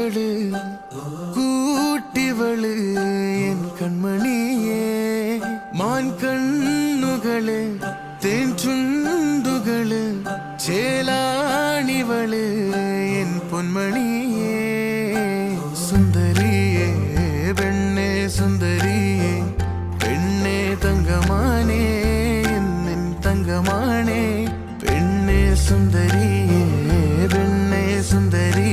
കൂട്ടിവള് കൂട്ടിവള് N കൺമണിയേ മാൻ കണ്ണുകള് തേൻ ചുണ്ടുകള് ചേലാണിവള് N പൊന്മണിയേ സുന്ദരിയേ പെണ്ണേ സുന്ദരിയേ പെണ്ണേ തങ്കമാനേ എൻ തങ്കമാനേ പെണ്ണേ സുന്ദരിയേ പെണ്ണേ സുന്ദരി